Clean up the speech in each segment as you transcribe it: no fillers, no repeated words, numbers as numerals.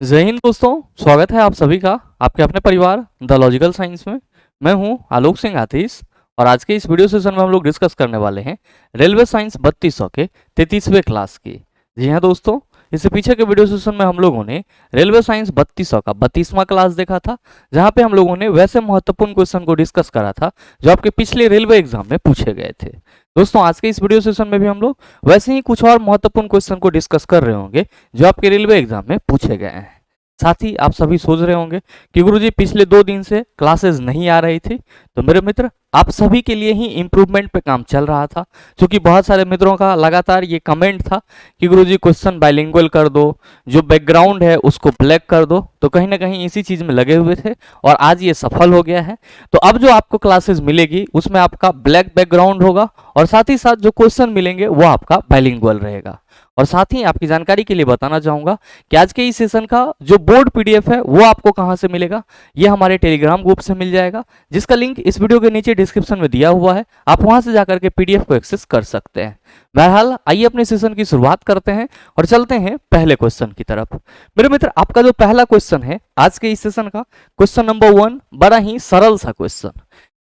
जय हिंद दोस्तों, स्वागत है आप सभी का आपके अपने परिवार द लॉजिकल साइंस में। मैं हूं आलोक सिंह आतिश और आज के इस वीडियो सेशन में हम लोग डिस्कस करने वाले हैं रेलवे साइंस 3200 के 33वें क्लास की। जी हां दोस्तों, इससे पीछे के वीडियो सेशन में हम लोगों ने रेलवे साइंस 3200 का 32वां क्लास देखा था, जहां पे हम लोगों ने वैसे महत्वपूर्ण क्वेश्चन को डिस्कस करा था जो आपके पिछले रेलवे एग्जाम में पूछे गए थे। दोस्तों, आज के इस वीडियो सेशन में भी हम लोग वैसे ही कुछ और महत्वपूर्ण क्वेश्चन को डिस्कस कर रहे होंगे जो आपके रेलवे एग्जाम में पूछे गए हैं। साथ ही आप सभी सोच रहे होंगे कि गुरुजी पिछले 2 दिन से क्लासेस नहीं आ रही थी, तो मेरे मित्र आप सभी के लिए ही इम्प्रूवमेंट पे काम चल रहा था, क्योंकि बहुत सारे मित्रों का लगातार ये कमेंट था कि गुरुजी क्वेश्चन बाइलिंगुअल कर दो, जो बैकग्राउंड है उसको ब्लैक कर दो। तो कहीं ना कहीं इसी चीज में लगे हुए थे और आज ये सफल हो गया है। तो अब जो आपको क्लासेस मिलेगी उसमें आपका ब्लैक बैकग्राउंड होगा और साथ ही साथ जो क्वेश्चन मिलेंगे वो आपका बाइलिंगुअल रहेगा। और साथ ही आपकी जानकारी के लिए बताना चाहूंगा कि आज के इस सेशन का जो बोर्ड पीडीएफ है वो आपको कहां से मिलेगा, ये हमारे टेलीग्राम ग्रुप से मिल जाएगा, जिसका लिंक इस वीडियो के नीचे डिस्क्रिप्शन में दिया हुआ है। आप वहां से जाकर के पीडीएफ को एक्सेस कर सकते हैं। बहरहाल आइए अपने सेशन की शुरुआत करते हैं और चलते हैं पहले क्वेश्चन की तरफ। मेरे मित्र, आपका जो पहला क्वेश्चन है आज के इस सेशन का, क्वेश्चन नंबर 1, बड़ा ही सरल सा क्वेश्चन।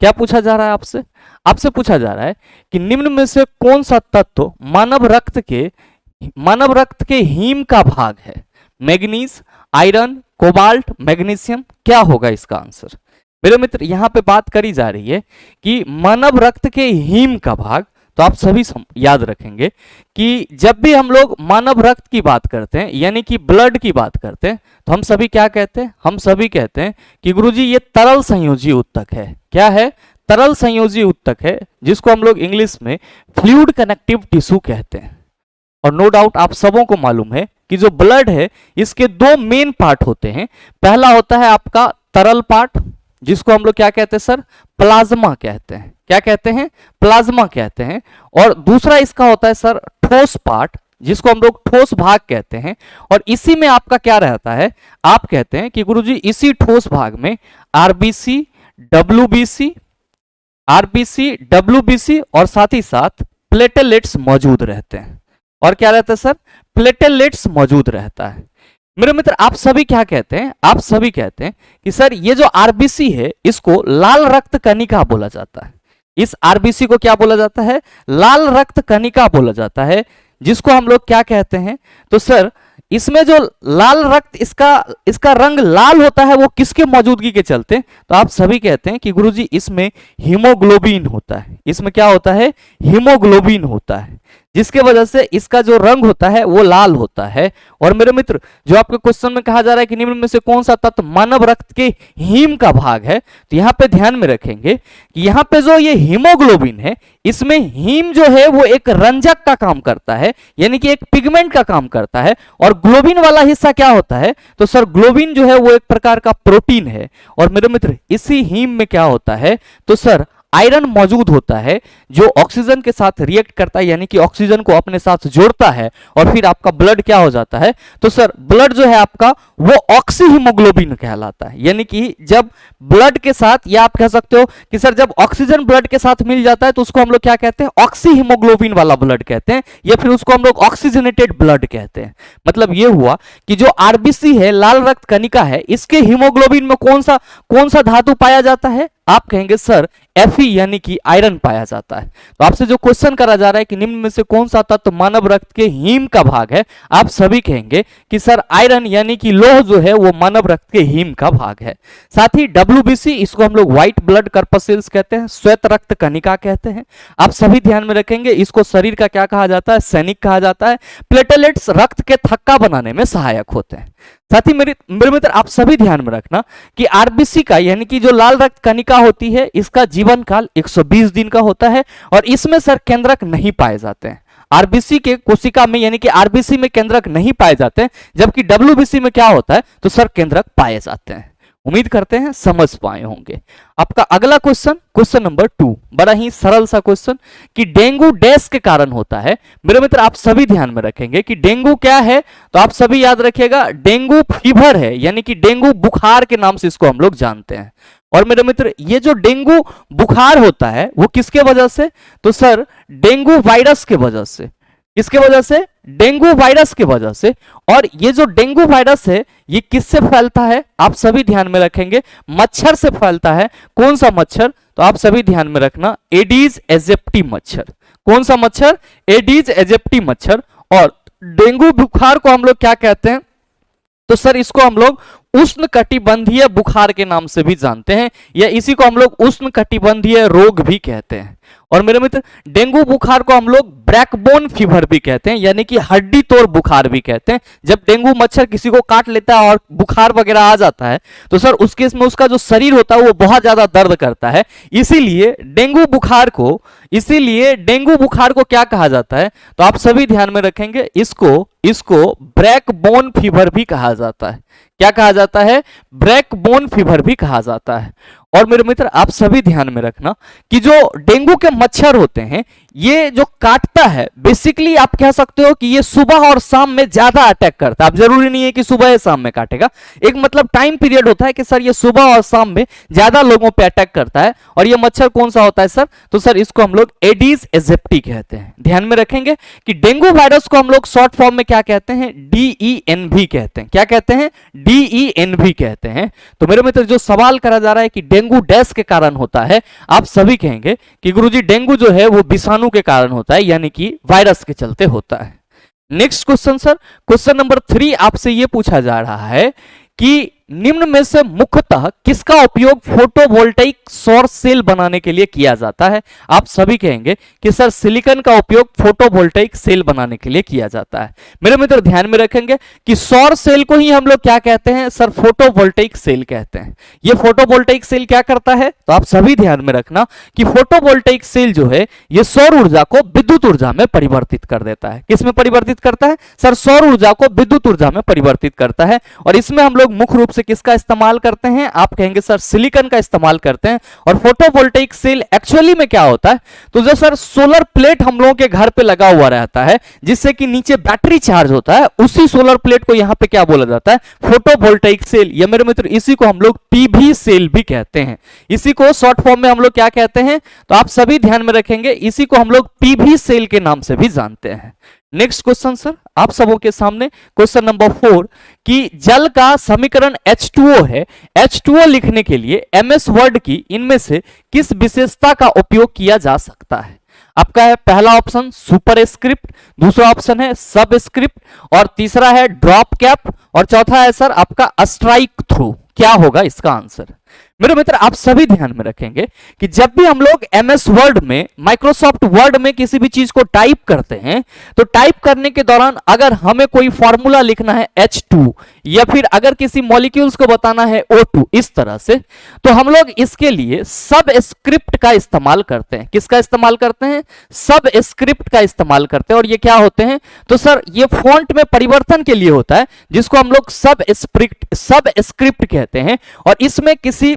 क्या पूछा जा रहा है आपसे? आपसे पूछा जा रहा है कि निम्न में से कौन सा तत्व मानव रक्त के हीम का भाग है? मैग्नीज, आयरन, कोबाल्ट, मैग्नीशियम, क्या होगा इसका आंसर? मेरे मित्र, यहां पे बात करी जा रही है कि मानव रक्त के हीम का भाग। तो आप सभी याद रखेंगे कि जब भी हम लोग मानव रक्त की बात करते हैं यानी कि ब्लड की बात करते हैं, तो हम सभी क्या कहते हैं? हम सभी कहते हैं कि गुरुजी ये तरल संयोजी ऊतक है। क्या है? तरल संयोजी ऊतक है, जिसको हम लोग इंग्लिश में फ्लूइड कनेक्टिव टिश्यू कहते हैं। और नो डाउट आप सबों को मालूम है कि जो ब्लड है इसके 2 मेन पार्ट होते हैं। पहला होता है आपका तरल पार्ट, जिसको हम लोग क्या कहते हैं सर? प्लाज्मा कहते हैं। क्या कहते हैं? प्लाज्मा कहते हैं। और दूसरा इसका होता है सर ठोस पार्ट, जिसको हम लोग ठोस भाग कहते हैं। और इसी में आपका क्या रहता है? आप कहते हैं कि गुरुजी इसी ठोस भाग में आरबीसी, डब्ल्यूबीसी और साथ ही साथ प्लेटलेट्स मौजूद रहते हैं। और क्या रहता है सर? प्लेटलेट्स मौजूद रहता है। मेरे मित्र, आप सभी क्या कहते हैं? आप सभी कहते हैं कि सर ये जो आरबीसी है इसको लाल रक्त कणिका बोला जाता है। इस आरबीसी को क्या बोला जाता है? लाल रक्त कणिका बोला जाता है, जिसको हम लोग क्या कहते हैं? तो सर इसमें जो लाल रक्त इसका रंग लाल होता है वो किसके मौजूदगी के चलते? तो आप सभी कहते हैं कि गुरुजी इसमें हीमोग्लोबिन होता है। इसमें क्या होता है? हीमोग्लोबिन होता है, जिसके वजह से इसका जो रंग होता है वो लाल होता है। और मेरे मित्र, जो आपके क्वेश्चन में कहा जा रहा है कि निम्न में से कौन सा तत्व मानव रक्त के हीम का भाग है, तो यहां पे ध्यान में रखेंगे कि यहां पे जो ये हीमोग्लोबिन है, इसमें हीम जो है वो एक रंजक का काम करता है, यानी कि एक पिगमेंट का काम करता है। और ग्लोबिन वाला हिस्सा क्या होता है? तो सर ग्लोबिन जो है वो एक प्रकार का प्रोटीन है। और मेरे मित्र, इसी हीम में क्या होता है? तो सर आयरन मौजूद होता है, जो ऑक्सीजन के साथ रिएक्ट करता है, यानी कि ऑक्सीजन को अपने साथ जोड़ता है और फिर आपका ब्लड क्या हो जाता है? तो सर ब्लड जो है आपका वो ऑक्सी हीमोग्लोबिन कहलाता है। यानी कि जब ब्लड के साथ, या आप कह सकते हो कि सर जब ऑक्सीजन ब्लड के साथ मिल जाता है तो उसको हम लोग क्या कहते हैं? ऑक्सी हीमोग्लोबिन वाला ब्लड कहते हैं, या फिर उसको हम लोग ऑक्सीजनेटेड ब्लड कहते हैं। मतलब ये हुआ कि जो आरबीसी है, लाल रक्त कणिका है, इसके हीमोग्लोबिन में कौन सा धातु पाया जाता है? आप कहेंगे सर Fe यानी कि आयरन पाया जाता है। तो आपसे जो क्वेश्चन करा जा रहा है कि निम्न में से कौन सा तत्व मानव रक्त के हीम का भाग है, आप सभी कहेंगे कि सर आयरन यानी कि लोह जो है वो मानव रक्त के हीम का भाग है। साथ ही डब्ल्यूबीसी, इसको हम लोग व्हाइट ब्लड कर्पसेल्स कहते हैं, श्वेत रक्त कणिका कहते हैं। आप सभी ध्यान में रखेंगे, इसको शरीर का क्या कहा जाता है? सैनिक कहा जाता है। प्लेटलेट्स रक्त के थक्का बनाने में सहायक होते हैं। साथ ही मेरे मित्र, आप सभी ध्यान में रखना कि आरबीसी का यानी कि जो लाल रक्त कणिका होती है, इसका जीवन काल 120 दिन का होता है और इसमें सर केंद्रक नहीं पाए जाते हैं। आरबीसी के कोशिका में यानी कि आरबीसी में केंद्रक नहीं पाए जाते हैं, जबकि डब्ल्यूबीसी में क्या होता है? तो सर केंद्रक पाए जाते हैं। उम्मीद करते हैं समझ पाए होंगे। आपका अगला क्वेश्चन, क्वेश्चन नंबर 2, बड़ा ही सरल सा क्वेश्चन कि डेंगू डैश के कारण होता है। मेरे मित्र, आप सभी ध्यान में रखेंगे कि डेंगू क्या है? तो आप सभी याद रखिएगा, डेंगू फीवर है, यानी कि डेंगू बुखार के नाम से इसको हम लोग जानते हैं। और मेरे मित्र, ये जो डेंगू बुखार होता है वो किसके वजह से? तो सर डेंगू वायरस के वजह से। किसके वजह से? डेंगू वायरस की वजह से। और ये जो डेंगू वायरस है ये किससे फैलता है, आप सभी ध्यान में रखेंगे, मच्छर से फैलता है। कौन सा मच्छर, तो आप सभी ध्यान में रखना, एडीज एजिप्टी मच्छर। कौन सा मच्छर, एडीज एजिप्टी मच्छर। और डेंगू बुखार को हम लोग क्या कहते हैं, तो सर इसको हम लोग उष्णकटिबंधीय बुखार के नाम से भी जानते हैं, या इसी को हम लोग उष्णकटिबंधीय रोग भी कहते हैं। और मेरे मित्र डेंगू बुखार को हम लोग ब्रैकबोन फीवर भी कहते हैं, यानी कि हड्डी तोड़ बुखार भी कहते हैं। जब डेंगू मच्छर किसी को काट लेता है और बुखार वगैरह आ जाता है तो सर उस केस में उसका जो शरीर होता है वो बहुत ज्यादा दर्द करता है। इसीलिए डेंगू बुखार को क्या कहा जाता है, तो आप सभी ध्यान में रखेंगे, इसको ब्रैकबोन फीवर भी कहा जाता है। क्या कहा जाता है, ब्रैकबोन फीवर भी कहा जाता है। और मेरे मित्र आप सभी ध्यान में रखना कि जो डेंगू के मच्छर होते हैं ये जो काटता है, बेसिकली आप कह सकते हो कि ये सुबह और शाम में ज्यादा अटैक करता है। अब जरूरी नहीं है कि सुबह या शाम में काटेगा, एक मतलब टाइम पीरियड होता है कि सर ये सुबह और शाम में ज्यादा लोगों पे अटैक करता है। और ये मच्छर कौन सा होता है सर, तो सर इसको हम लोग एडीज एजिप्टी कहते हैं। ध्यान में रखेंगे कि डेंगू वायरस को हम लोग शॉर्ट फॉर्म में क्या कहते हैं, DENV कहते हैं। क्या कहते हैं, DENV कहते हैं। तो मेरे मित्र जो सवाल करा जा रहा है कि डेंगू डैश के कारण होता है, आप सभी कहेंगे कि गुरुजी डेंगू जो है वो विषाणु के कारण होता है, यानी कि वायरस के चलते होता है। Next question sir, question number 3 आपसे यह पूछा जा रहा है कि निम्न में से मुख्यतः किसका उपयोग फोटोवोल्टाइक सौर सेल बनाने के लिए किया जाता है। आप सभी कहेंगे कि सर सिलिकॉन का उपयोग फोटोवोल्टाइक सेल बनाने के लिए किया जाता है। मेरे मित्र ध्यान में रखेंगे कि सौर सेल को ही हम लोग क्या कहते हैं सर, फोटोवोल्टाइक सेल कहते हैं। ये फोटोवोल्टाइक सेल क्या करता है, तो आप सभी ध्यान में रखना कि फोटोवोल्टाइक सेल जो है ये सौर ऊर्जा को विद्युत ऊर्जा में परिवर्तित कर देता है। किस में परिवर्तित करता है सर, सौर ऊर्जा को विद्युत ऊर्जा में परिवर्तित करता है। और इसमें हम लोग मुख्य रूप से किसका इस्तेमाल करते हैं, आप कहेंगे सर सिलिकॉन का इस्तेमाल करते हैं। और फोटोवोल्टाइक सेल एक्चुअली में क्या होता है, तो जो सर सोलर प्लेट हम लोगों के घर पे लगा हुआ रहता है जिससे कि नीचे बैटरी चार्ज होता है, उसी सोलर प्लेट को यहां पे क्या बोला जाता है, फोटोवोल्टाइक सेल। या मेरे मित्र इसी को हम लोग पीवी सेल भी कहते हैं। इसी को शॉर्ट फॉर्म में हम लोग क्या कहते हैं, तो आप सभी ध्यान में रखेंगे, इसी को हम लोग पीवी सेल के नाम से भी जानते हैं। नेक्स्ट क्वेश्चन सर आप सबों के सामने क्वेश्चन नंबर 4 कि जल का समीकरण H2O है। H2O लिखने के लिए MS वर्ड की इनमें से किस विशेषता का उपयोग किया जा सकता है। आपका है पहला ऑप्शन सुपर स्क्रिप्ट, दूसरा ऑप्शन है सब स्क्रिप्ट, और तीसरा है ड्रॉप कैप, और चौथा है सर आपका स्ट्राइक थ्रू। क्या होगा इसका आंसर। मेरे मित्र आप सभी ध्यान में रखेंगे कि जब भी हम लोग MS वर्ड में, माइक्रोसॉफ्ट वर्ड में किसी भी चीज को टाइप करते हैं तो टाइप करने के दौरान अगर हमें कोई फॉर्मूला लिखना है H2 या फिर अगर किसी मॉलिक्यूल्स को बताना है O2 इस तरह से, तो हम लोग इसके लिए सब स्क्रिप्ट का इस्तेमाल करते हैं। किसका इस्तेमाल करते हैं, सब स्क्रिप्ट का इस्तेमाल करते हैं। और ये क्या होते हैं, तो सर ये फॉन्ट में परिवर्तन के लिए होता है जिसको हम लोग सब स्क्रिप्ट कहते हैं। और इसमें किसी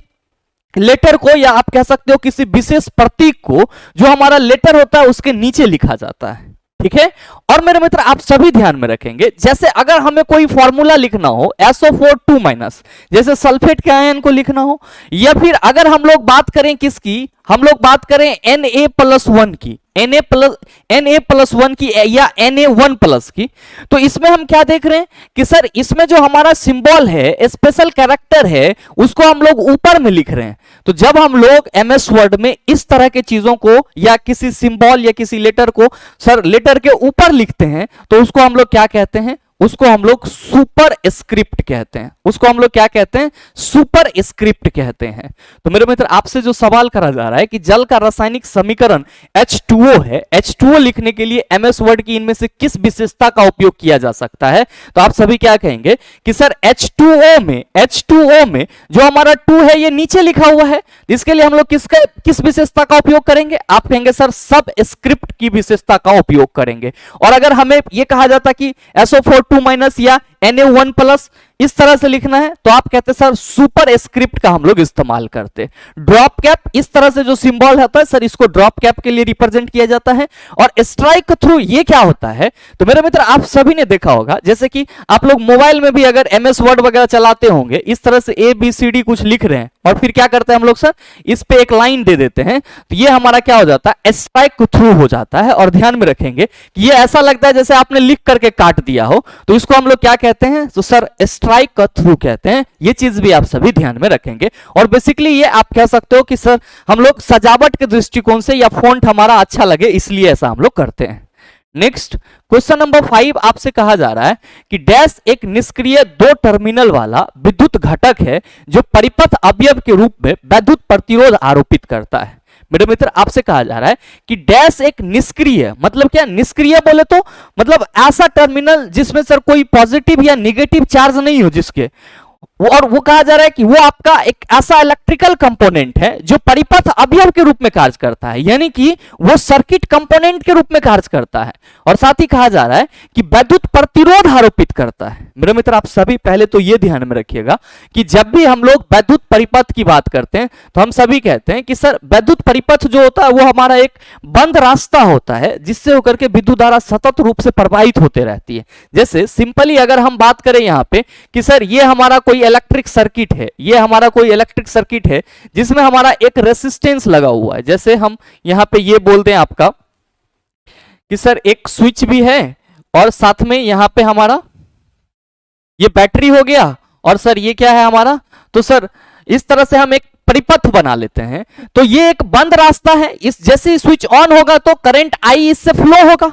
लेटर को या आप कह सकते हो किसी विशेष प्रतीक को जो हमारा लेटर होता है उसके नीचे लिखा जाता है। ठीक है। और मेरे मित्र आप सभी ध्यान में रखेंगे, जैसे अगर हमें कोई फॉर्मूला लिखना हो SO4 जैसे सल्फेट के आयन को लिखना हो, या फिर अगर हम लोग बात करें किसकी, हम लोग बात करें Na+1 की, Na+1 की या Na1+ की, तो इसमें हम क्या देख रहे हैं कि सर इसमें जो हमारा सिंबल है, स्पेशल कैरेक्टर है, उसको हम लोग ऊपर में लिख रहे हैं। तो जब हम लोग MS वर्ड में इस तरह के चीजों को या किसी सिंबल या किसी लेटर को सर लेटर के ऊपर लिखते हैं तो उसको हम लोग क्या कहते हैं, उसको हम लोग सुपर स्क्रिप्ट कहते हैं। उसको हम लोग क्या कहते हैं, सुपर स्क्रिप्ट कहते हैं। तो मेरे मित्र आपसे जो सवाल करा जा रहा है कि जल का रासायनिक समीकरण H2O है, H2O लिखने के लिए MS वर्ड की इनमें से किस विशेषता का उपयोग किया जा सकता है, तो आप सभी क्या कहेंगे कि सर H2O में जो हमारा 2 है ये नीचे लिखा हुआ है, इसके लिए हम लोग किस विशेषता का उपयोग करेंगे, आप कहेंगे सर सब स्क्रिप्ट की विशेषता का उपयोग करेंगे। और अगर हमें यह कहा जाता कि SO4 2- या Na1+ इस तरह से लिखना है तो आप कहते हैं सर सुपर स्क्रिप्ट का हम लोग इस्तेमाल करते। ड्रॉप कैप इस तरह से जो सिंबल होता है सर इसको ड्रॉप कैप के लिए रिप्रेजेंट किया जाता है। और स्ट्राइक थ्रू ये क्या होता है, तो मेरे मित्र आप सभी ने देखा होगा, जैसे कि आप लोग मोबाइल में भी अगर MS वर्ड वगैरह चलाते होंगे, इस तरह से ABCD कुछ लिख रहे हैं और फिर क्या करते हैं हम लोग सर इस पे एक लाइन दे देते हैं, तो ये हमारा क्या हो जाता है, स्ट्राइक थ्रू हो जाता है। और ध्यान में रखेंगे कि ये ऐसा लगता है जैसे आपने लिख करके काट दिया हो, तो इसको हम लोग क्या कहते हैं, तो सर स्ट्राइक का थ्रू कहते हैं। ये चीज भी आप सभी ध्यान में रखेंगे। और बेसिकली ये आप कह सकते हो कि सर हम लोग सजावट के दृष्टिकोण से या फॉन्ट हमारा अच्छा लगे इसलिए ऐसा हम लोग करते हैं। नेक्स्ट क्वेश्चन नंबर 5 आपसे कहा जा रहा है कि डैश एक निष्क्रिय 2 टर्मिनल वाला विद्युत घटक है जो परिपथ अवयव के रूप में विद्युत प्रतिरोध आरोपित करता है। मेरे मित्र आपसे कहा जा रहा है कि डैश एक निष्क्रिय, मतलब क्या, निष्क्रिय बोले तो मतलब ऐसा टर्मिनल जिसमें सर कोई पॉजिटिव या निगेटिव चार्ज नहीं हो जिसके, और वो कहा जा रहा है कि वो आपका एक ऐसा इलेक्ट्रिकल कंपोनेंट है जो परिपथ अवयव के रूप में कार्य करता है, यानी कि वो सर्किट कंपोनेंट के रूप में कार्य करता है। और साथ ही कहा जा रहा है कि विद्युत प्रतिरोध आरोपित करता है। मेरे मित्र आप सभी पहले तो ये ध्यान में रखिएगा कि जब भी हम लोग विद्युत परिपथ की बात करते हैं तो हम सभी कहते हैं कि सर विद्युत परिपथ जो होता है वो हमारा एक बंद रास्ता होता है जिससे होकर के विद्युत धारा सतत रूप से प्रवाहित होते रहती है। जैसे सिंपली अगर हम बात करें यहाँ पे कि सर ये हमारा कोई इलेक्ट्रिक सर्किट है, ये हमारा कोई इलेक्ट्रिक सर्किट है जिसमें हमारा एक रेसिस्टेंस लगा हुआ है। जैसे हम यहां पे ये बोल दें आपका कि सर एक स्विच भी है और साथ में यहां पे हमारा ये बैटरी हो गया और सर ये क्या है हमारा, तो सर इस तरह से हम एक परिपथ बना लेते हैं। तो ये एक बंद रास्ता है, इस जैसे स्विच ऑन होगा तो करंट आई इससे फ्लो होगा।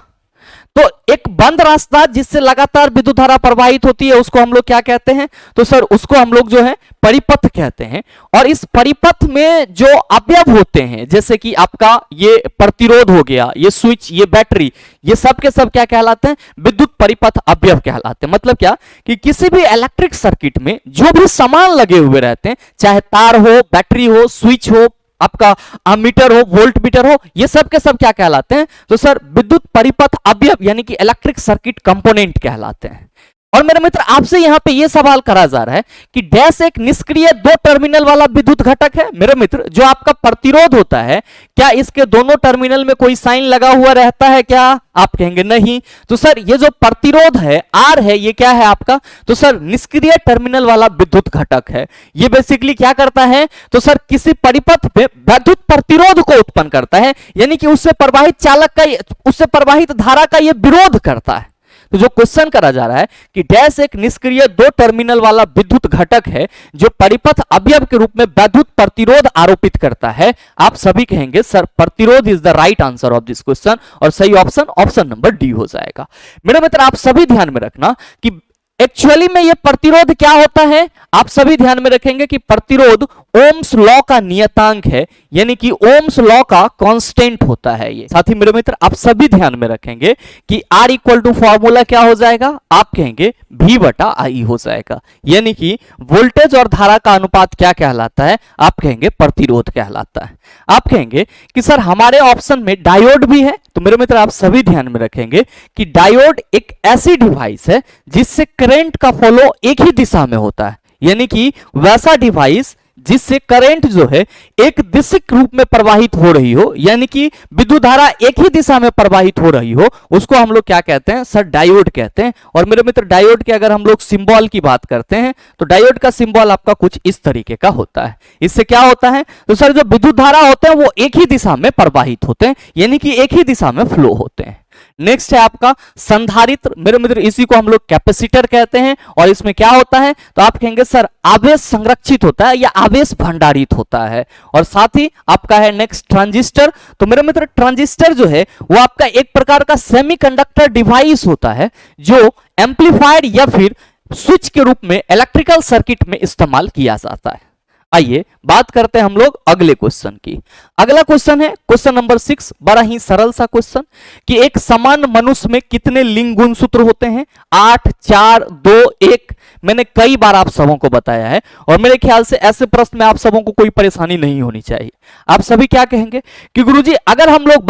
तो एक बंद रास्ता जिससे लगातार विद्युत धारा प्रवाहित होती है उसको हम लोग क्या कहते हैं, तो सर उसको हम लोग जो है परिपथ कहते हैं। और इस परिपथ में जो अवयव होते हैं जैसे कि आपका ये प्रतिरोध हो गया, ये स्विच, ये बैटरी, ये सब के सब क्या कहलाते हैं, विद्युत परिपथ अवयव कहलाते हैं। मतलब क्या कि किसी भी इलेक्ट्रिक सर्किट में जो भी सामान लगे हुए रहते हैं, चाहे तार हो, बैटरी हो, स्विच हो, आपका अमीटर हो, वोल्ट मीटर हो, ये सब के सब क्या कहलाते हैं, तो सर विद्युत परिपथ अवयव यानी कि इलेक्ट्रिक सर्किट कंपोनेंट कहलाते हैं। और मेरे मित्र आपसे यहां पे ये सवाल करा जा रहा है कि डैश एक निष्क्रिय 2 टर्मिनल वाला विद्युत घटक है। मेरे मित्र जो आपका प्रतिरोध होता है क्या इसके दोनों टर्मिनल में कोई साइन लगा हुआ रहता है क्या, आप कहेंगे नहीं। तो सर ये जो प्रतिरोध है R है ये क्या है आपका, तो सर निष्क्रिय टर्मिनल वाला विद्युत घटक है। ये बेसिकली क्या करता है, तो सर किसी परिपथ पे विद्युत प्रतिरोध को उत्पन्न करता है, यानी कि उससे प्रवाहित चालक का, उससे प्रवाहित धारा का ये विरोध करता है। तो जो क्वेश्चन करा जा रहा है कि डैश एक निष्क्रिय 2 टर्मिनल वाला विद्युत घटक है जो परिपथ अवयव के रूप में विद्युत प्रतिरोध आरोपित करता है, आप सभी कहेंगे सर प्रतिरोध is the right answer of this question, और सही ऑप्शन नंबर डी हो जाएगा। मेरे मित्र आप सभी ध्यान में रखना कि एक्चुअली में ये प्रतिरोध क्या होता है, आप सभी ध्यान में रखेंगे कि प्रतिरोध ओम्स लॉ का नियतांक है, यानी कि ओम्स लॉ का कांस्टेंट होता है ये। साथ ही मेरे मित्र आप सभी ध्यान में रखेंगे कि R इक्वल टू फॉर्मूला क्या हो जाएगा, आप कहेंगे V बटा I हो जाएगा, यानी कि वोल्टेज और धारा का अनुपात क्या कहलाता है, आप कहेंगे प्रतिरोध कहलाता है। आप कहेंगे कि सर हमारे ऑप्शन में डायोड भी है, तो मेरे मित्र आप सभी ध्यान में रखेंगे कि डायोड एक ऐसी डिवाइस है जिससे करंट का फ्लो एक ही दिशा में होता है, यानी कि वैसा डिवाइस जिससे करंट जो है एक दिशिक रूप में प्रवाहित हो रही हो, यानी कि विद्युत धारा एक ही दिशा में प्रवाहित हो रही हो, उसको हम लोग क्या कहते हैं, सर डायोड कहते हैं। और मेरे मित्र डायोड के अगर हम लोग सिंबल की बात करते हैं तो डायोड का सिंबल आपका कुछ इस तरीके का होता है। इससे क्या होता है, तो सर जो विद्युत धारा होते हैं वो एक ही दिशा में प्रवाहित होते हैं, यानी कि एक ही दिशा में फ्लो होते हैं। नेक्स्ट है आपका संधारित्र, मेरे मित्र इसी को हम लोग कैपेसिटर कहते हैं। और इसमें क्या होता है, तो आप कहेंगे सर आवेश संरक्षित होता है या आवेश भंडारित होता है। और साथ ही आपका है नेक्स्ट ट्रांजिस्टर, तो मेरे मित्र ट्रांजिस्टर जो है वो आपका एक प्रकार का सेमीकंडक्टर डिवाइस होता है जो एम्पलीफायर या फिर स्विच के रूप में इलेक्ट्रिकल सर्किट में इस्तेमाल किया जाता है। आइए बात करते हैं हम लोग अगले क्वेश्चन की। अगला क्वेश्चन है क्वेश्चन नंबर 6, बड़ा ही सरल सा क्वेश्चन कि एक समान मनुष्य में कितने लिंग गुणसूत्र होते हैं, 8, 4, 2, 1। मैंने कई बार आप सबों को बताया है और मेरे ख्याल से ऐसे प्रश्न में आप सबों को कोई परेशानी नहीं होनी चाहिए। आप सभी क्या कहेंगे कि गुरुजी अगर हम लोग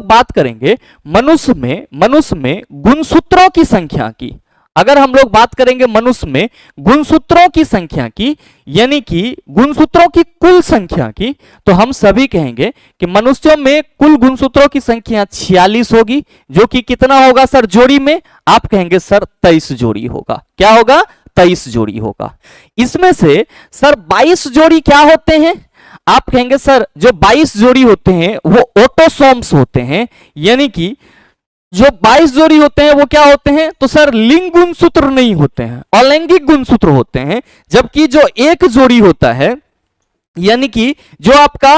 बात करेंगे मनुष्य में गुणसूत्रों की संख्या की, अगर हम लोग बात करेंगे मनुष्य में गुणसूत्रों की संख्या की, यानी कि गुणसूत्रों की कुल संख्या की, तो हम सभी कहेंगे कि मनुष्यों में कुल गुणसूत्रों की संख्या 46 होगी, जो कि कितना होगा सर जोड़ी में? आप कहेंगे सर 23 जोड़ी होगा। क्या होगा? 23 जोड़ी होगा। इसमें से सर 22 जोड़ी क्या होते हैं? आप कहेंगे सर जो 22 जोड़ी होते हैं वो ऑटोसोम्स होते हैं, यानी कि जो 22 जोड़ी होते हैं वो क्या होते हैं? तो सर लिंग गुणसूत्र नहीं होते हैं, अलैंगिक गुणसूत्र होते हैं। जबकि जो एक जोड़ी होता है, यानी कि जो आपका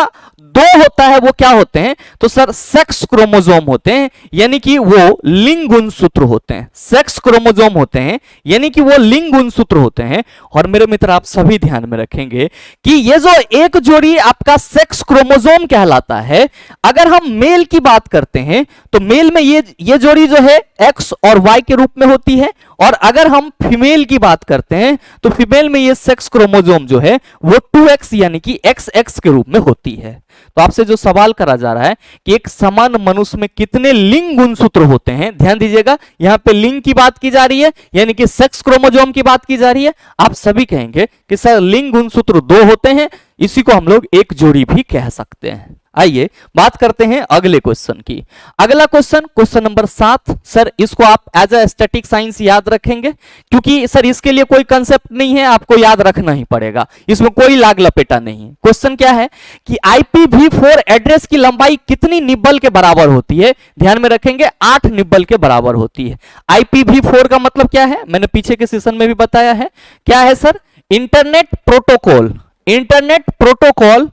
2 होता है, वो क्या होते हैं? तो सर सेक्स क्रोमोसोम होते हैं, यानी कि वो लिंग गुणसूत्र होते हैं। सेक्स क्रोमोसोम होते हैं, यानी कि वो लिंग गुणसूत्र होते हैं। और मेरे मित्र आप सभी ध्यान में रखेंगे कि ये जो एक जोड़ी आपका सेक्स क्रोमोसोम कहलाता है, अगर हम मेल की बात करते हैं तो मेल में ये जोड़ी जो है एक्स और वाई के रूप में होती है, और अगर हम फीमेल की बात करते हैं तो फीमेल में ये सेक्स क्रोमोसोम जो है वो 2x यानी कि XX के रूप में होती है। तो आपसे जो सवाल करा जा रहा है कि एक समान मनुष्य में कितने लिंग गुणसूत्र होते हैं, ध्यान दीजिएगा, यहां पे लिंग की बात की जा रही है, यानी कि सेक्स क्रोमोसोम की बात की जा रही है। आप सभी कहेंगे कि सर लिंग गुणसूत्र 2 होते हैं, इसी को हम लोग एक जोड़ी भी कह सकते हैं। आइए बात करते हैं अगले क्वेश्चन की। अगला क्वेश्चन, क्वेश्चन नंबर 7। सर इसको आप एज अ स्टैटिक साइंस याद रखेंगे, क्योंकि सर इसके लिए कोई कंसेप्ट नहीं है, आपको याद रखना ही पड़ेगा, इसमें कोई लाग लपेटा नहीं है। क्वेश्चन क्या है कि IPv4 एड्रेस की लंबाई कितनी निब्बल के बराबर होती है? ध्यान में रखेंगे 8 निब्बल के बराबर होती है। IPv4 का मतलब क्या है? मैंने पीछे के सेशन में भी बताया है। क्या है sir? Internet protocol, internet protocol,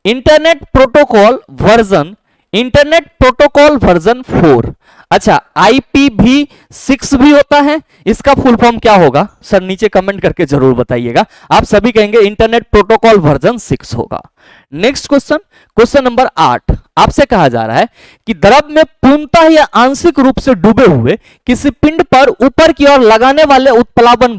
internet protocol version 4। अच्छा, IPv6 भी होता है, इसका फुल फॉर्म क्या होगा सर? नीचे कमेंट करके जरूर बताइएगा। आप सभी कहेंगे इंटरनेट प्रोटोकॉल वर्जन 6 होगा। Next question, question number 8। आपसे कहा जा रहा है कि द्रव में पूर्णतः या आंशिक रूप से डूबे हुए किसी पिंड पर ऊपर की ओर लगने वाले उत्प्लावन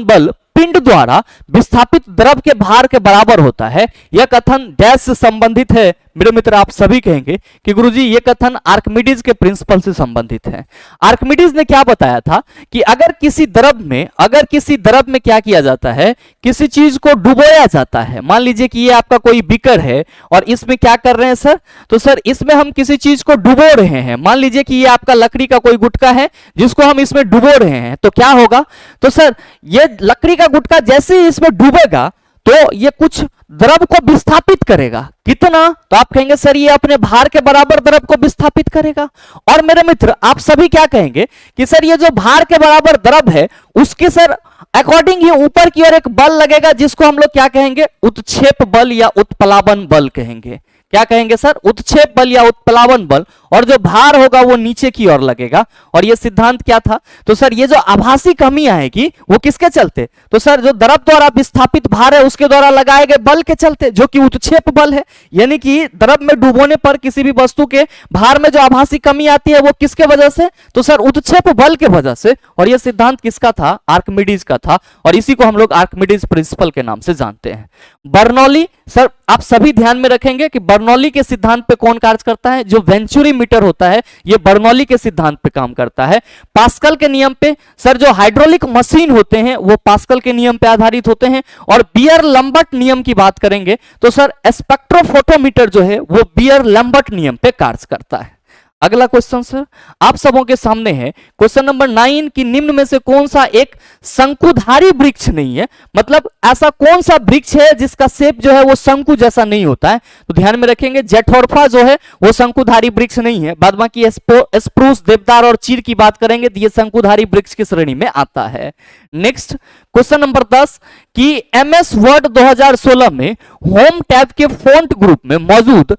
बल पिंड द्वारा विस्थापित द्रव के भार के बराबर होता है। यह कथन डैश से संबंधित है। मेरे मित्र आप सभी कहेंगे कि गुरुजी ये कथन आर्किमिडीज के प्रिंसिपल से संबंधित है। आर्किमिडीज ने क्या बताया था कि अगर किसी द्रव में क्या किया जाता है, किसी चीज को डुबोया जाता है। मान लीजिए कि ये आपका कोई बीकर है और इसमें क्या कर रहे हैं सर? तो सर इसमें हम किसी चीज को डुबो रहे हैं। मान लीजिए कि ये आपका लकड़ी का कोई गुटका है जिसको हम इसमें डुबो रहे हैं, तो क्या होगा? तो सर ये लकड़ी का गुटका जैसे ही इसमें डूबेगा तो ये कुछ द्रव को विस्थापित करेगा। कितना? तो आप कहेंगे सर ये अपने भार के बराबर द्रव को विस्थापित करेगा। और मेरे मित्र आप सभी क्या कहेंगे कि सर ये जो भार के बराबर द्रव है उसके सर अकॉर्डिंग ये ऊपर की ओर एक बल लगेगा, जिसको हम लोग क्या कहेंगे? उत्क्षेप बल या उत्प्लावन बल कहेंगे। क्या कहेंगे सर? उत्क्षेप बल या उत्प्लावन बल। और जो भार होगा वो नीचे की ओर लगेगा। और ये सिद्धांत क्या था? तो सर ये जो आभासी कमी आएगी वो किसके चलते? तो सर जो द्रव द्वारा विस्थापित भार है उसके द्वारा लगाए गए बल के चलते, जो कि उत्क्षेप बल है। यानी कि द्रव में डुबोने पर किसी भी वस्तु के भार में जो आभासी कमी आती है वो किसके वजह से? तो सर उत्क्षेप बल के वजह से। और यह सिद्धांत किसका था? आर्किमिडीज का था। और इसी को हम लोग आर्किमिडीज प्रिंसिपल के नाम से जानते हैं। बर्नौली, सर आप सभी ध्यान में रखेंगे कि बर्नौली के सिद्धांत पे कौन कार्य करता है? जो वेंचुरी मीटर होता है ये बर्नौली के सिद्धांत पे काम करता है। पास्कल के नियम पे सर जो हाइड्रोलिक मशीन होते हैं वो पास्कल के नियम पे आधारित होते हैं। और बियर लंबर्ट नियम की बात करेंगे तो सर स्पेक्ट्रोफोटोमीटर जो है वो बियर लंबर्ट नियम पे कार्य करता है। अगला क्वेश्चन सर आप सबों के सामने है, क्वेश्चन नंबर 9 की निम्न में से कौन सा एक शंकुधारी वृक्ष नहीं है? मतलब ऐसा कौन सा वृक्ष है जिसका शेप जो है वो शंकु जैसा नहीं होता है? तो ध्यान में रखेंगे जेठोरफा जो है वो शंकुधारी वृक्ष नहीं है। बाद बाकी स्प्रूस, देवदार और चीड़ की बात करेंगे तो ये शंकुधारी वृक्ष की श्रेणी में आता है। नेक्स्ट क्वेश्चन नंबर 10 कि MS वर्ड 2016 में होम टैब के फॉन्ट ग्रुप में मौजूद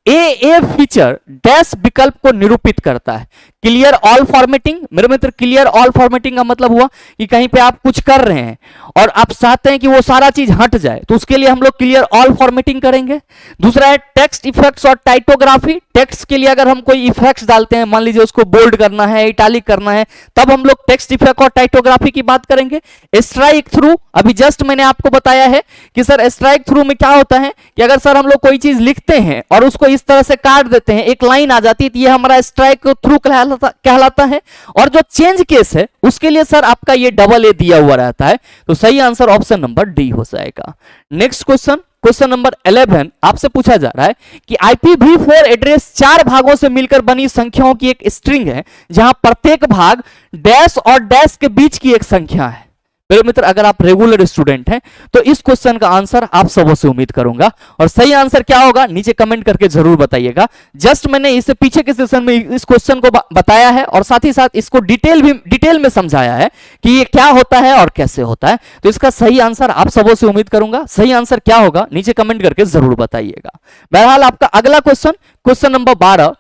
AA फीचर डैश विकल्प को निरूपित करता है। Clear all formatting. मेरे मित्र क्लियर ऑल फॉर्मेटिंग का मतलब हुआ कि कहीं पे आप कुछ कर रहे हैं और आप चाहते हैं कि वो सारा चीज हट जाए, तो उसके लिए हम लोग क्लियर ऑल फॉर्मेटिंग करेंगे। दूसरा है टेक्स्ट इफेक्ट्स और टाइपोग्राफी। टेक्स्ट के लिए अगर हम कोई इफेक्ट्स डालते हैं, मान लीजिए उसको बोल्ड करना है, इटैलिक करना है, तब हम लोग टेक्स्ट इफेक्ट और टाइपोग्राफी की बात करेंगे। स्ट्राइक थ्रू, अभी जस्ट मैंने आपको बताया है कि सर स्ट्राइक थ्रू में क्या होता है कि अगर सर हम लोग कोई चीज लिखते हैं और उसको इस तरह से काट देते हैं, एक लाइन आ जाती है, तो ये हमारा स्ट्राइक थ्रू कहलाता है, और जो चेंज केस है उसके लिए सर आपका ये डबल ए दिया हुआ रहता है। तो सही आंसर ऑप्शन नंबर डी हो जाएगा। नेक्स्ट क्वेश्चन, क्वेश्चन नंबर 11 आपसे पूछा जा रहा है कि IPv4 एड्रेस 4 भागों से मिलकर बनी संख्याओं की एक स्ट्रिंग है जहां प्रत्येक भाग डैश और डैश के बीच की एक संख्या है। मेरे मित्र, अगर आप रेगुलर स्टूडेंट हैं तो इस क्वेश्चन का आंसर आप सबों से उम्मीद करूंगा, और सही आंसर क्या होगा नीचे कमेंट करके जरूर बताइएगा। जस्ट मैंने इससे पीछे के सेशन में इस क्वेश्चन को बताया है और साथ ही साथ इसको डिटेल में समझाया है कि ये क्या होता है और कैसे होता है। तो इसका सही आंसर आप सबों से उम्मीद करूंगा। सही आंसर क्या होगा नीचे कमेंट करके जरूर बताइएगा। बहरहाल आपका अगला क्वेश्चन, क्वेश्चन नंबर 12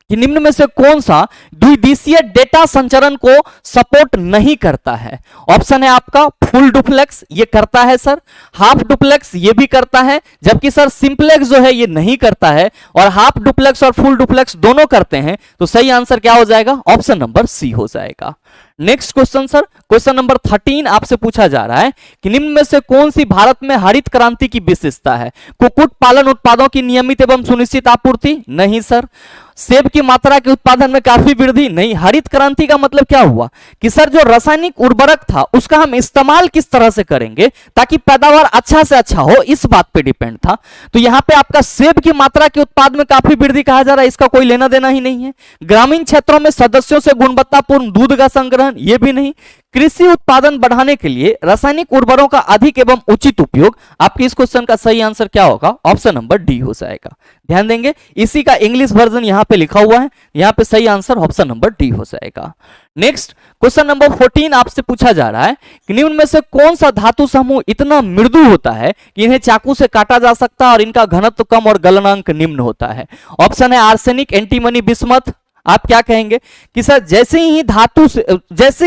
कि निम्न में से कौन सा द्विदिशीय डेटा संचरण को सपोर्ट नहीं करता है। ऑप्शन है आपका फुल डुप्लेक्स, ये करता है सर, हाफ डुप्लेक्स ये भी करता है, जबकि सर सिंपलेक्स जो है ये नहीं करता है, और हाफ डुप्लेक्स और फुल डुप्लेक्स दोनों करते हैं। तो सही आंसर क्या हो जाएगा, ऑप्शन नंबर सी हो जाएगा। Next question sir, question number 13 आपसे पूछा जा रहा है कि निम्न में से कौन सी भारत में हरित क्रांति की विशेषता है। कुक्कुट पालन उत्पादों की नियमित एवं सुनिश्चित आपूर्ति, नहीं सर। सेब की मात्रा के उत्पादन में काफी वृद्धि, नहीं। हरित क्रांति का मतलब क्या हुआ कि सर जो रासायनिक उर्वरक था उसका हम इस्तेमाल किस तरह से करेंगे ताकि पैदावार अच्छा से अच्छा हो, इस बात पे डिपेंड था। तो यहां पे आपका सेब की मात्रा के उत्पाद में काफी वृद्धि कहा जा रहा है, इसका कोई लेना देना ही नहीं है। ग्रामीण क्षेत्रों में सदस्यों से गुणवत्तापूर्ण दूध का संग्रहण, ये भी नहीं। कृषि उत्पादन बढ़ाने के लिए रासायनिक उर्वरकों का अधिक एवं उचित उपयोग। आपके इस क्वेश्चन का सही आंसर क्या होगा, ऑप्शन नंबर डी हो जाएगा। ध्यान देंगे इसी का इंग्लिश वर्जन यहां पे लिखा हुआ है, यहां पे सही आंसर ऑप्शन नंबर डी हो जाएगा। नेक्स्ट क्वेश्चन नंबर 14 आपसे पूछा जा रहा है कि निम्न में से कौन सा धातु समूह इतना मृदु होता है कि इन्हें चाकू से काटा जा सकता है और इनका घनत्व कम और गलनांक निम्न होता है। ऑप्शन है आर्सेनिक, एंटीमनी, बिस्मथ। आप क्या कहेंगे कि सर जैसे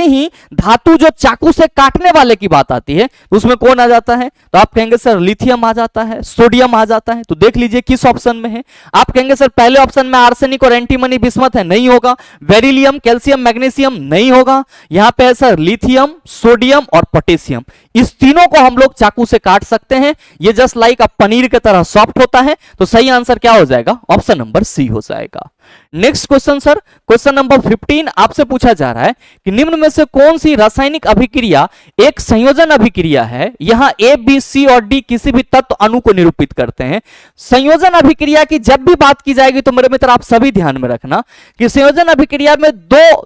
ही धातु जो चाकू से काटने वाले की बात आती है उसमें कौन आ जाता है, तो आप कहेंगे सर लिथियम आ जाता है, सोडियम आ जाता है। तो देख लीजिए किस ऑप्शन में है। आप कहेंगे सर पहले ऑप्शन में आर्सेनिक और एंटीमनी बिस्मथ है, नहीं होगा। बेरिलियम, कैल्शियम, मैग्नीशियम, नहीं होगा। यहां पे है सर लिथियम, सोडियम और पोटेशियम। इस तीनों को हम लोग चाकू से काट सकते हैं, ये जस्ट लाइक पनीर की तरह सॉफ्ट होता है। तो सही आंसर क्या हो जाएगा, ऑप्शन नंबर सी हो जाएगा। Next question sir, question number 15 आपसे पूछा जा रहा है कि निम्न में से कौन सी रासायनिक अभिक्रिया एक संयोजन अभिक्रिया है। यहां ए, बी, सी और डी किसी भी तत्व अणु को निरूपित करते हैं। संयोजन अभिक्रिया की जब भी बात की जाएगी तो मेरे मित्र आप सभी ध्यान में रखना कि संयोजन अभिक्रिया में दो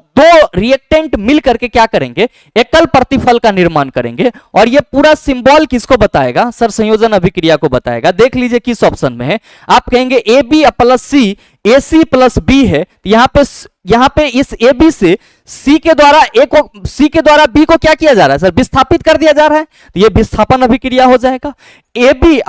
रिएक्टेंट मिल करके क्या करेंगे, एकल प्रतिफल का निर्माण करेंगे। और ये पूरा सिंबल किसको बताएगा, सर संयोजन अभिक्रिया को बताएगा। देख लीजिए किस ऑप्शन में है। आप कहेंगे A B plus C, A C plus B है। यहां पे इस ए बी से सी के द्वारा बी को क्या किया जा रहा है सर, विस्थापित कर दिया जा रहा है। तो ये विस्थापन अभिक्रिया हो जाएगा। A B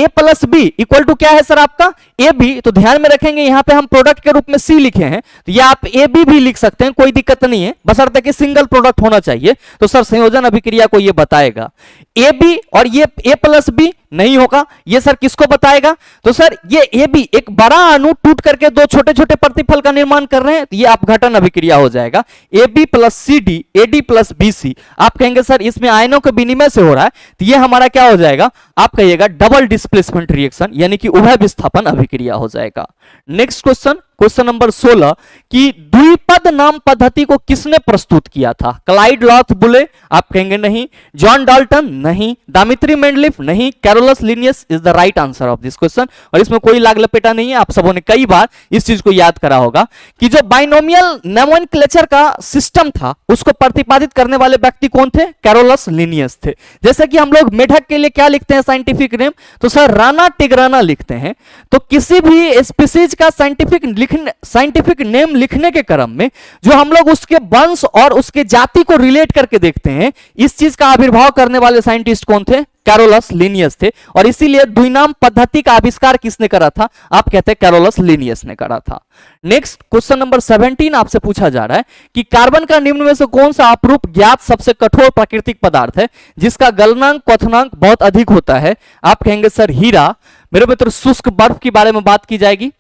plus B equal to क्या है सर आपका ए बी। तो ध्यान में रखेंगे यहां पे हम प्रोडक्ट के रूप में सी लिखे हैं, तो ये आप ए बी भी लिख सकते हैं, कोई दिक्कत नहीं है, बशर्ते कि सिंगल प्रोडक्ट होना चाहिए। तो सर संयोजन अभिक्रिया को ये बताएगा। ए बी और ये ए प्लस बी नहीं होगा, ये सर किसको बताएगा, तो सर ये ए बी एक बड़ा अणु टूट करके दो छोटे छोटे प्रतिफल का निर्माण कर रहे हैं, तो ये अपघटन अभिक्रिया हो जाएगा। A B plus C D, A D plus B C. आप कहेंगे सर इसमें आयनों के विनिमय से हो रहा है, तो ये हमारा क्या हो जाएगा, आप कहिएगा डबल डिस्प्लेसमेंट रिएक्शन, यानी कि उभय विस्थापन अभिक्रिया हो जाएगा। नेक्स्ट क्वेश्चन, क्वेश्चन नंबर 16 कि द्विपद नाम पद्धति को किसने प्रस्तुत किया था। क्लाइड लॉथ बुले, आप कहेंगे नहीं। जॉन डाल्टन, नहीं। दामित्री मेंडलिफ, नहीं। Carolus Linnaeus is the right answer of this question. और इसमें कोई लाग लपेटा नहीं है, आप सबों ने कई बार इस चीज को याद करा होगा कि जो बाइनोमियल नोमेनक्लेचर का सिस्टम था उसको प्रतिपादित करने वाले व्यक्ति कौन थे, कैरोलस लिनियस थे। जैसे कि हम लोग मेढक के लिए क्या लिखते हैं साइंटिफिक नेम, तो सर राना टिग्राना लिखते हैं। तो किसी भी स्पीसीज का साइंटिफिक नेम लिखने के क्रम में जो हम लोग उसके वंश और उसके जाति को रिलेट करके देखते हैं, इस चीज का आविर्भाव करने वाले साइंटिस्ट कौन थे, कैरोलस लिनियस थे। और इसीलिए द्विनाम पद्धति का आविष्कार किसने करा था, आप कहते हैं कैरोलस लिनियस ने करा था। नेक्स्ट क्वेश्चन नंबर 17 आपसे पूछा जा रहा है कि कार्बन का निम्न में से कौन सा अपरूप ज्ञात सबसे कठोर प्राकृतिक पदार्थ है जिसका गलनांक क्वथनांक बहुत अधिक होता है। आप कहेंगे सर हीरा। मेरे मित्र शुष्क बर्फ के बारे में बात की जाएगी,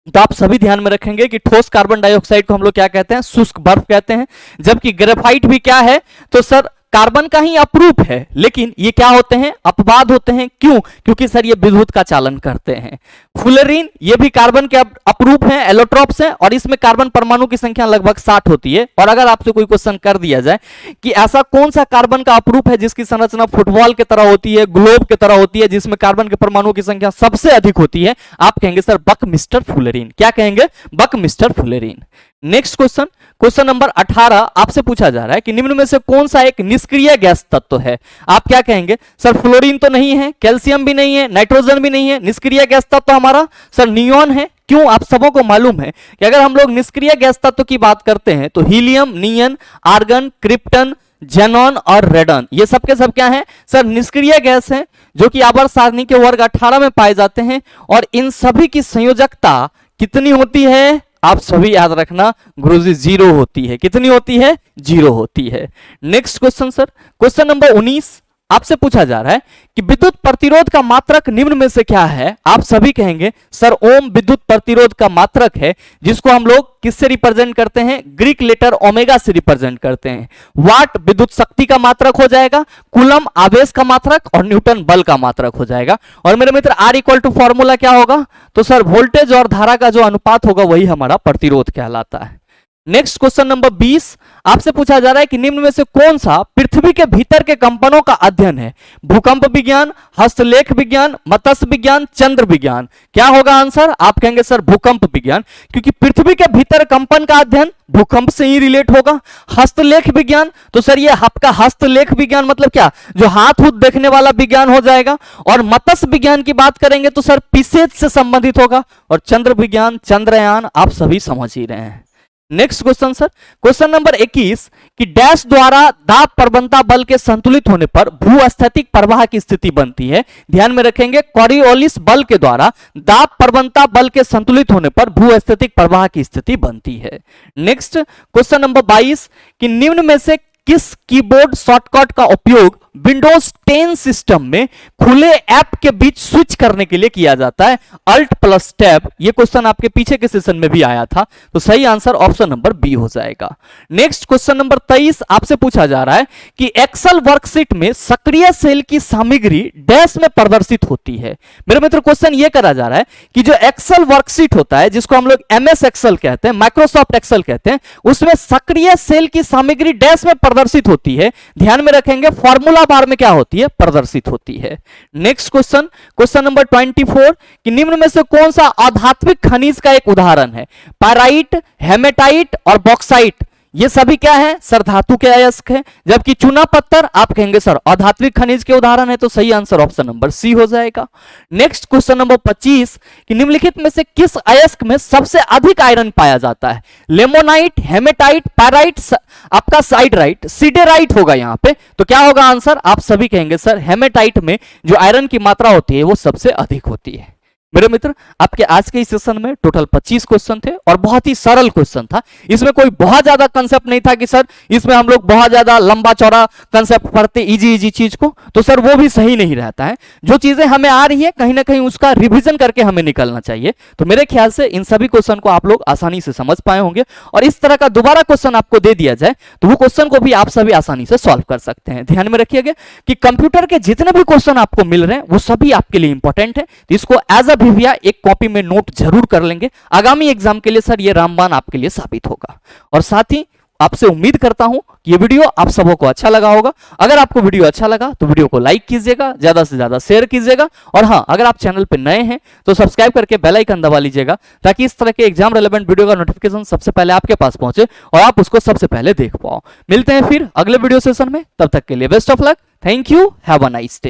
तो आप सभी ध्यान में रखेंगे कि ठोस कार्बन डाइऑक्साइड को हम लोग क्या कहते हैं, शुष्क बर्फ कहते हैं। जबकि ग्रेफाइट भी क्या है, तो सर कार्बन का ही अपरूप है, लेकिन ये क्या होते हैं, अपवाद होते हैं। क्यों? क्योंकि सर ये विद्युत का चालन करते हैं। फुलेरिन ये भी कार्बन के अपरूप हैं, एलोट्रोप्स हैं, और इसमें कार्बन परमाणु की संख्या लगभग 60 होती है। और अगर आपसे कोई क्वेश्चन कर दिया जाए कि ऐसा कौन सा कार्बन का अपरूप है जिसकी संरचना फुटबॉल की तरह होती है, ग्लोब की तरह होती है, जिसमें कार्बन के परमाणु की संख्या सबसे अधिक होती है, आप कहेंगे सर बकमिस्टर फुलेरिन। क्या कहेंगे? Buckminster fullerene. Next question, question number 18 आपसे पूछा जा रहा है कि निम्न में से कौन सा एक निष्क्रिय गैस तत्व है। आप क्या कहेंगे? सर फ्लोरीन तो नहीं है, कैल्शियम भी नहीं है, नाइट्रोजन भी नहीं है। निष्क्रिय गैस तत्व हमारा सर नियॉन है। क्यों? आप सबों को मालूम है कि अगर हम लोग निष्क्रिय गैस तत्व की बात करते हैं तो हीलियम, नियन, आर्गन, क्रिप्टन, जेनॉन और रेडन, ये सब के सब क्या है सर? निष्क्रिय गैस है, जो कि आवर्त सारणी के वर्ग 18 में पाए जाते हैं। और इन सभी की संयोजकता कितनी होती है? आप सभी याद रखना गुरुजी, 0 होती है। कितनी होती है? 0 होती है। Next question sir, question number 19 आपसे पूछा जा रहा है कि विद्युत प्रतिरोध का मात्रक निम्न में से क्या है। आप सभी कहेंगे सर ओम विद्युत प्रतिरोध का मात्रक है, जिसको हम लोग किससे रिप्रेजेंट करते हैं? ग्रीक लेटर ओमेगा से रिप्रेजेंट करते हैं। वाट विद्युत शक्ति का मात्रक हो जाएगा, कूलम आवेश का मात्रक, और न्यूटन बल का मात्रक हो जाएगा। और मेरे मित्र R इक्वल टू फॉर्मूला क्या होगा? तो सर वोल्टेज और धारा का जो अनुपात होगा वही हमारा प्रतिरोध कहलाता है। नेक्स्ट क्वेश्चन नंबर 20 आपसे पूछा जा रहा है कि निम्न में से कौन सा पृथ्वी के भीतर के कंपनों का अध्ययन है? भूकंप विज्ञान, हस्तलेख विज्ञान, मत्स्य विज्ञान, चंद्र विज्ञान। क्या होगा आंसर? आप कहेंगे सर भूकंप विज्ञान, क्योंकि पृथ्वी के भीतर कंपन का अध्ययन भूकंप से ही रिलेट होगा। हस्तलेख विज्ञान, तो सर ये आपका हस्तलेख विज्ञान मतलब क्या? जो हाथ हुथ देखने वाला विज्ञान हो जाएगा। और मत्स्य विज्ञान की बात करेंगे तो सर फिशेज से संबंधित होगा। और चंद्र विज्ञान, चंद्रयान, आप सभी समझ ही रहे हैं। Next question sir, question number 21 कि डैश द्वारा दाब प्रवणता बल के संतुलित होने पर भूस्थैतिक प्रवाह की स्थिति बनती है। ध्यान में रखेंगे, कॉरियोलिस बल के द्वारा दाब प्रवणता बल के संतुलित होने पर भूस्थैतिक प्रवाह की स्थिति बनती है। नेक्स्ट क्वेश्चन नंबर 22 कि निम्न में से किस कीबोर्ड शॉर्टकट का उपयोग विंडोज 10 सिस्टम में खुले ऐप के बीच स्विच करने के लिए किया जाता है? Alt plus tab. ये क्वेश्चन आपके पीछे के सेशन में भी आया था, तो सही आंसर ऑप्शन नंबर बी हो जाएगा। नेक्स्ट क्वेश्चन नंबर 23 आपसे पूछा जा रहा है कि एक्सेल वर्कशीट में सक्रिय सेल की सामग्री डैश में प्रदर्शित होती है। मेरे मित्र क्वेश्चन ये करा जा रहा है कि जो एक्सेल वर्कशीट होता है, जिसको हम लोग MS एक्सेल कहते हैं, माइक्रोसॉफ्ट एक्सेल कहते हैं, उसमें सक्रिय सेल की सामग्री डैश में प्रदर्शित होती है। ध्यान में रखेंगे फॉर्मूला बार में क्या होती है? प्रदर्शित होती है। नेक्स्ट क्वेश्चन, क्वेश्चन नंबर 24 कि निम्न में से कौन सा अधात्विक खनिज का एक उदाहरण है? पायराइट, हेमेटाइट और बॉक्साइट, ये सभी क्या है सर? धातु के अयस्क है। जबकि चूना पत्थर आप कहेंगे सर अधात्विक खनिज के उदाहरण है, तो सही आंसर ऑप्शन नंबर सी हो जाएगा। नेक्स्ट क्वेश्चन नंबर 25 कि निम्नलिखित में से किस अयस्क में सबसे अधिक आयरन पाया जाता है? लेमोनाइट, हेमेटाइट, पैराइट, आपका साइडराइट, सीडेराइट होगा यहां पे। तो क्या होगा आंसर? आप सभी कहेंगे सर हेमेटाइट में जो आयरन की मात्रा होती है वो सबसे अधिक होती है। मेरे मित्र आपके आज के इस सेशन में टोटल 25 क्वेश्चन थे और बहुत ही सरल क्वेश्चन था। इसमें कोई बहुत ज्यादा कंसेप्ट नहीं था कि सर इसमें हम लोग बहुत ज्यादा लंबा चौड़ा कंसेप्ट पढ़ते इजी चीज को, तो सर वो भी सही नहीं रहता है। जो चीजें हमें आ रही है कहीं ना कहीं उसका रिवीजन करके हमें निकलना चाहिए। तो मेरे ख्याल से इन सभी क्वेश्चन को आप लोग आसानी से समझ पाए होंगे, और इस तरह का दोबारा क्वेश्चन आपको दे दिया जाए तो वो क्वेश्चन को भी आप सभी आसानी से सॉल्व कर सकते हैं। ध्यान में रखिएगा कि कंप्यूटर के जितने भी क्वेश्चन आपको मिल रहे हैं वो सभी आपके लिए इंपॉर्टेंट है, तो इसको एज अ भैया एक कॉपी में नोट जरूर कर लेंगे। आगामी एग्जाम के लिए सर ये रामबाण आपके लिए साबित होगा। और साथ ही आपसे उम्मीद करता हूं कि ये वीडियो आप सबों को अच्छा लगा होगा। अगर आपको वीडियो अच्छा लगा तो वीडियो को लाइक कीजिएगा, ज्यादा से ज्यादा शेयर कीजिएगा, और हाँ अगर आप चैनल पे नए हैं तो सब्सक्राइब करके बेल आइकन दबा लीजिएगा, ताकि इस तरह के एग्जाम रेलेवेंट वीडियो का नोटिफिकेशन सबसे पहले आपके पास पहुंचे और आप उसको सबसे पहले देख पाओ। मिलते हैं फिर अगले वीडियो सेशन में, तब तक के लिए best of luck. Thank you, have a nice day.